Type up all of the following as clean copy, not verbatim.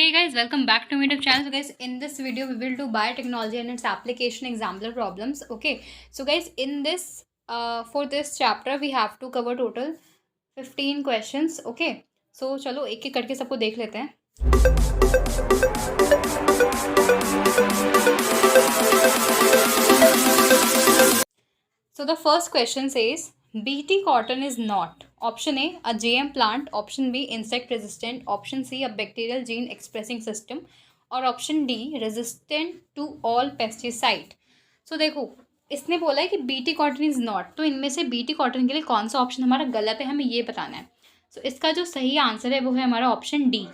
Hey guys, welcome back to my YouTube channel. So guys, in this video we will do biotechnology and its application example problems. Okay, so guys, in this for this chapter we have to cover total 15 questions. Okay, so चलो एक एक करके सबको देख लेते हैं. So the first question says BT cotton is not option A GM plant, option B insect resistant, option C a bacterial gene expressing system और option D resistant to all pesticide. So देखो इसने बोला है कि BT cotton is not, तो इनमें से BT cotton के लिए कौन सा ऑप्शन हमारा गलत है हमें ये बताना है. सो इसका जो सही आंसर है वो है हमारा ऑप्शन डी.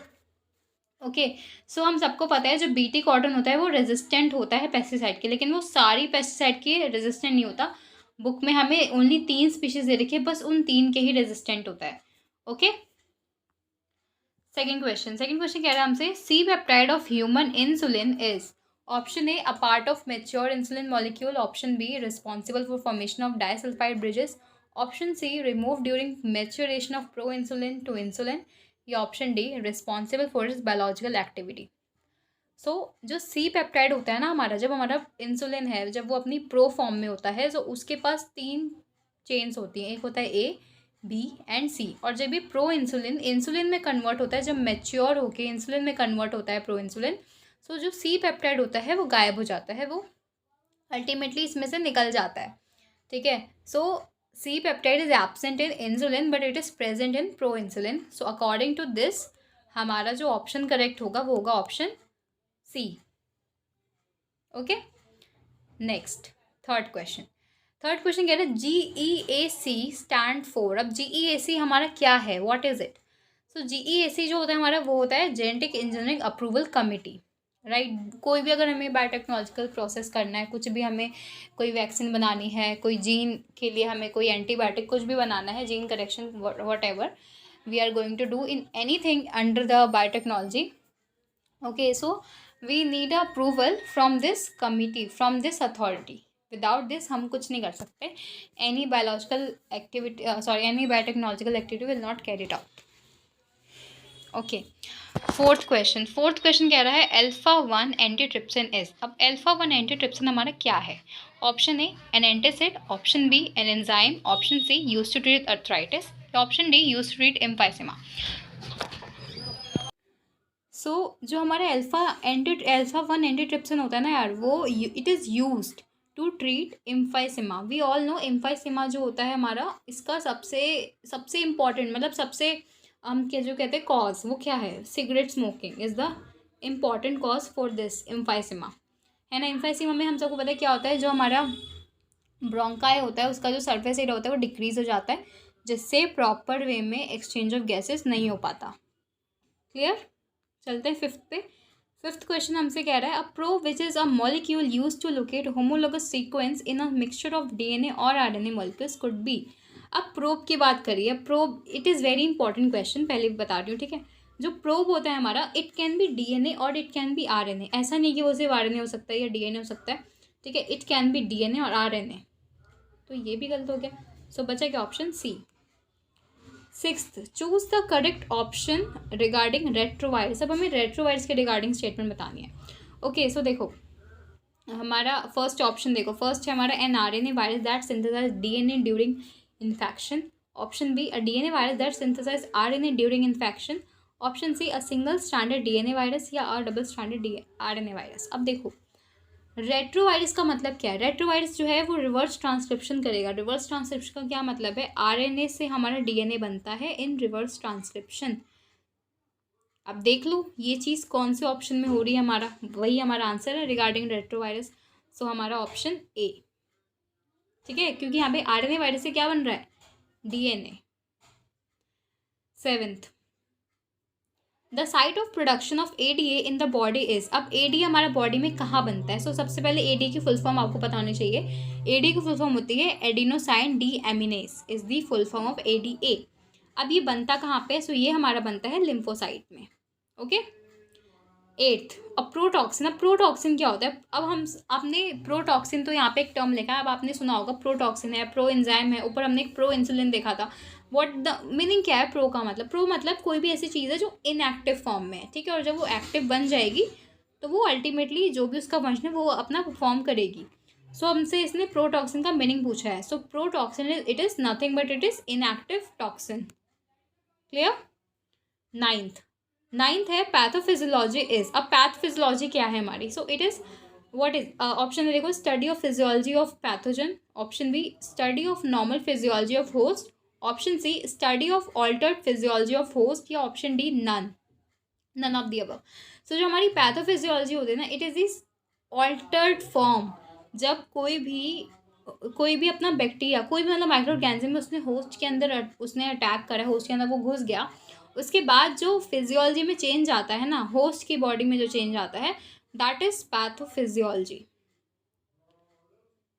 ओके, सो हम सबको पता है जो बीटी कॉटन होता है वो रेजिस्टेंट होता है पेस्टिसाइड के, लेकिन वो सारी पेस्टिसाइड के रेजिस्टेंट नहीं होता. बुक में हमें ओनली 3 स्पीशीज दे रखी है, बस उन 3 के ही रेजिस्टेंट होता है. ओके, सेकेंड क्वेश्चन कह रहा है हमसे C peptide of human insulin is option A a part of mature insulin molecule, option B responsible for formation of disulphide bridges, option C remove during maturation of pro insulin to insulin, या option D responsible for its biological activity. So जो C peptide होता है ना हमारा, जब हमारा insulin है जब वो अपनी प्रो फॉर्म में होता है तो उसके पास 3 चेन्स होती हैं, एक होता है ए बी एंड सी, और जब भी प्रो इंसुलिन में कन्वर्ट होता है, जब मैच्योर होके इंसुलिन में कन्वर्ट होता है प्रो इंसुलिन, सो जो सी पेप्टाइड होता है वो गायब हो जाता है, वो अल्टीमेटली इसमें से निकल जाता है. ठीक है, so C peptide is absent in insulin but it is present in pro insulin. So according to this हमारा जो ऑप्शन करेक्ट होगा वो होगा option C. Okay, next third question कह रहे हैं GEAC स्टैंड फॉर. अब GEAC हमारा क्या है, what is it? So GEAC जो होता है हमारा वो होता है genetic engineering approval committee, right. कोई भी अगर हमें बायोटेक्नोलॉजिकल प्रोसेस करना है, कुछ भी हमें कोई वैक्सीन बनानी है, कोई जीन के लिए हमें कोई एंटीबायोटिक कुछ भी बनाना है, gene correction whatever we are going to do in anything under the biotechnology. Okay, so we need approval from this committee, from this authority. Without this हम कुछ नहीं कर सकते. Any biological activity any biotechnological activity will not carried out. Okay, fourth question कह रहा है अल्फा-1 antitrypsin is. अब अल्फा-1 antitrypsin हमारा क्या है? Option A an antacid, option B an enzyme, option C used to treat arthritis, option D used to treat emphysema. So जो हमारा alpha one antitrypsin होता है ना यार, वो it is used to treat emphysema. We all know emphysema जो होता है हमारा, इसका सबसे इम्पॉर्टेंट मतलब सबसे हम क्या जो कहते हैं कॉज, वो क्या है? Cigarette smoking is the important cause for this emphysema, है ना. एम्फाइसेमा में हम सबको पता है क्या होता है, जो हमारा ब्रोंकाई होता है उसका जो सरफेस एरिया होता है वो डिक्रीज हो जाता है, जिससे प्रॉपर वे में एक्सचेंज ऑफ गैसेस नहीं हो पाता. क्लियर? चलते हैं फिफ्थ क्वेश्चन हमसे कह रहा है a probe which is a molecule use to locate homologous sequence in a mixture of DNA और RNA मॉलिक्यूल्स कुड बी. अब प्रोब की बात करिए. Probe it is very important question, पहले भी बता रही हूँ. ठीक है, जो प्रोब होता है हमारा, इट कैन बी DNA और इट कैन बी RNA. ऐसा नहीं कि वो सिर्फ RNA हो सकता है या DNA हो सकता है. ठीक है, इट कैन बी DNA और RNA. तो ये भी गलत हो गया. सो बचा क्या? Option C. Sixth, choose the correct option regarding retrovirus. अब हमें रेट्रोवायरस के रिगार्डिंग स्टेटमेंट बतानी है. ओके, सो देखो हमारा फर्स्ट ऑप्शन देखो, फर्स्ट है हमारा an RNA virus that synthesise DNA during infection, option B a DNA virus that synthesise RNA during infection, option C a single stranded DNA virus या a double stranded RNA virus. अब देखो retrovirus का मतलब क्या है? Retrovirus जो है वो रिवर्स ट्रांसक्रिप्शन करेगा. रिवर्स ट्रांसक्रिप्शन का क्या मतलब है? RNA से हमारा DNA बनता है इन रिवर्स ट्रांसक्रिप्शन. अब देख लो ये चीज़ कौन से ऑप्शन में हो रही है, हमारा वही हमारा आंसर है रिगार्डिंग रेट्रोवायरस. सो हमारा ऑप्शन ए. ठीक है, क्योंकि यहाँ पे RNA वायरस से क्या बन रहा है? DNA. Seventh, the site of production of ADA in the body is. अब ADA हमारा बॉडी में कहाँ बनता है? सो सबसे पहले ADA की फुल फॉर्म आपको पता होनी चाहिए. ADA की फुल फॉर्म होती है adenosine deaminase is the full form of ADA. अब ये बनता कहाँ पे? सो ये हमारा बनता है लिम्फोसाइट में. ओके, एट्थ, अब प्रोटॉक्सिन. अब प्रोटॉक्सिन क्या होता है? अब हम आपने प्रोटॉक्सिन तो यहाँ पे एक टर्म लिखा है, अब आपने सुना होगा प्रोटॉक्सिन है, प्रो एंजाइम है, ऊपर हमने एक प्रो इंसुलिन देखा था. व्हाट द मीनिंग क्या है प्रो का मतलब? प्रो मतलब कोई भी ऐसी चीज़ है जो इनएक्टिव फॉर्म में है, ठीक है, और जब वो एक्टिव बन जाएगी तो वो अल्टीमेटली जो भी उसका फंक्शन है वो अपना परफॉर्म करेगी। सो हमसे इसने प्रोटॉक्सिन का मीनिंग पूछा है। So protoxin it is nothing but it is inactive toxin. Clear? Ninth है पैथोफिजियोलॉजी इज। अब पैथोफिजियोलॉजी क्या है हमारी? So it is what is option देखो, study of physiology of pathogen. Option B study of normal physiology of host. Option C study of altered physiology of host. या option D none of the above. So जो हमारी पैथोफिजियोलॉजी होती है ना, it is this altered form. जब कोई भी अपना बैक्टीरिया, कोई भी मतलब माइक्रो ऑर्गेनिज्म उसने होस्ट के अंदर उसने अटैक करा, होस्ट के अंदर वो घुस गया, उसके बाद जो फिजियोलॉजी में चेंज आता है ना, होस्ट की बॉडी में जो चेंज आता है, that is pathophysiology.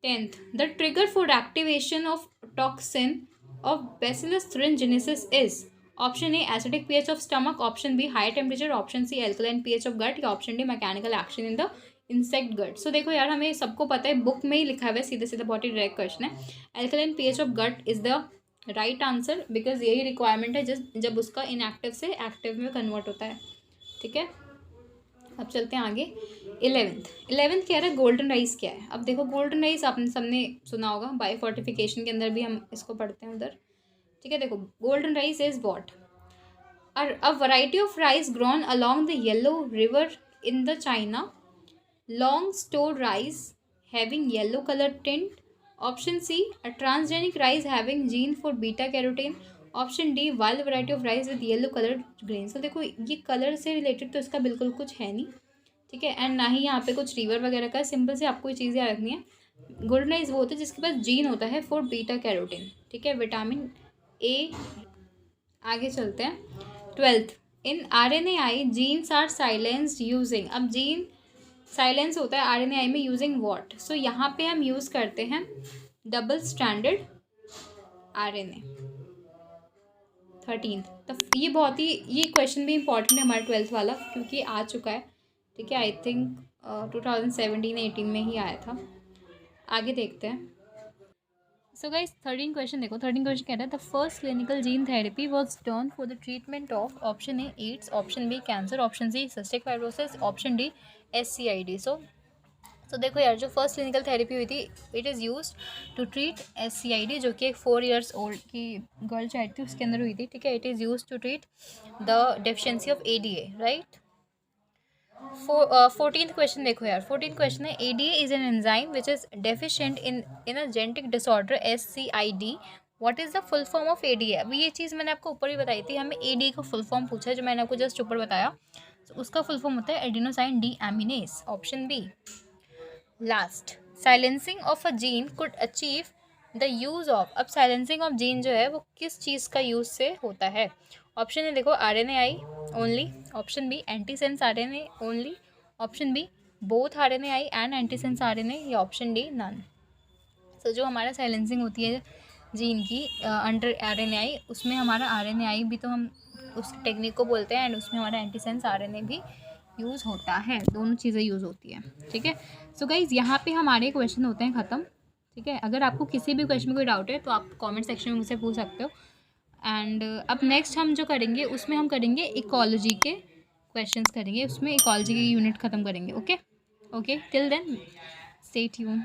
10th, the trigger for activation of toxin of Bacillus thuringiensis is. Option A acidic pH of stomach. Option B high temperature. Option C alkaline pH of gut. या option D mechanical action in the insect gut. So देखो यार, हमें सबको पता है, book में ही लिखा हुआ है, सीधे सीधे बहुत ही डायरेक्ट क्वेश्चन है। Alkaline pH of gut is the right answer, because यही रिक्वायरमेंट है जब उसका इनएक्टिव से एक्टिव में कन्वर्ट होता है। ठीक है, अब चलते हैं आगे। 11th कह रहा है गोल्डन राइस क्या है। अब देखो गोल्डन राइस आपने सबने सुना होगा, बायोफोर्टिफिकेशन के अंदर भी हम इसको पढ़ते हैं उधर। ठीक है, देखो golden rice is what? A variety of rice grown along the yellow river in the China, long stored rice having yellow color tint. Option C, a transgenic rice having gene for beta carotene. Option D, wild variety of rice with yellow colored grains. तो देखो ये colour से related तो इसका बिल्कुल कुछ है नहीं, ठीक है, एंड ना ही यहाँ पे कुछ रिवर वगैरह का। सिंपल से आपको ये चीज़ याद रखनी है। गोल्डन राइस वो होता है जिसके पास जीन होता है फॉर बीटा कैरोटीन, ठीक है, विटामिन ए। आगे चलते हैं। 12th, in RNAi genes are silenced using. अब जीन साइलेंस होता है RNAi में यूजिंग व्हाट? सो यहाँ पे हम यूज़ करते हैं डबल स्ट्रैंडेड RNA। 13th, तो ये बहुत ही, ये क्वेश्चन भी इंपॉर्टेंट है हमारा 12th वाला, क्योंकि आ चुका है। ठीक है, आई थिंक 2017-18 में ही आया था। आगे देखते हैं। सो गाइस 13 क्वेश्चन देखो। 13 क्वेश्चन कह रहा है the first clinical gene therapy was done for the treatment of. Option A AIDS. Option B cancer. Option C cystic fibrosis. Option D SCID। So देखो यार, जो फर्स्ट क्लिनिकल थेरेपी हुई थी, it is use to treat SCID, जो कि एक 4 years old की girl child थी, उसके अंदर हुई थी। ठीक है, it is use to treat the deficiency of ADA, right. 14th question देखो यार। 14th क्वेश्चन है ADA is an enzyme which is deficient in a genetic disorder SCID। What is the full form of ADA? अभी ये चीज़ मैंने आपको ऊपर ही बताई थी, हमें ADA का फुल फॉर्म पूछा है, जो मैंने आपको जस्ट ऊपर बताया। तो उसका फुल फॉर्म होता है adenosine deaminase. Option B. Last, silencing of a gene could achieve the use of. अब साइलेंसिंग ऑफ जीन जो है वो किस चीज़ का यूज़ से होता है? ऑप्शन है देखो RNAi only. Option B antisense RNA only. Option B both RNAi and antisense RNA। या ऑप्शन डी नन। सो जो हमारा साइलेंसिंग होती है जीन की अंडर RNAi, उसमें हमारा RNAi भी तो हम उस टेक्निक को बोलते हैं, एंड उसमें हमारा एंटीसेंस RNA भी यूज़ होता है। दोनों चीज़ें यूज़ होती हैं। ठीक है, सो गाइज़ यहाँ पे हमारे क्वेश्चन होते हैं ख़त्म। ठीक है, अगर आपको किसी भी क्वेश्चन में कोई डाउट है तो आप कमेंट सेक्शन में मुझसे पूछ सकते हो। एंड अब नेक्स्ट हम जो करेंगे उसमें हम करेंगे इकोलॉजी के क्वेश्चंस करेंगे, उसमें इकोलॉजी की यूनिट ख़त्म करेंगे। Okay till then stay tuned.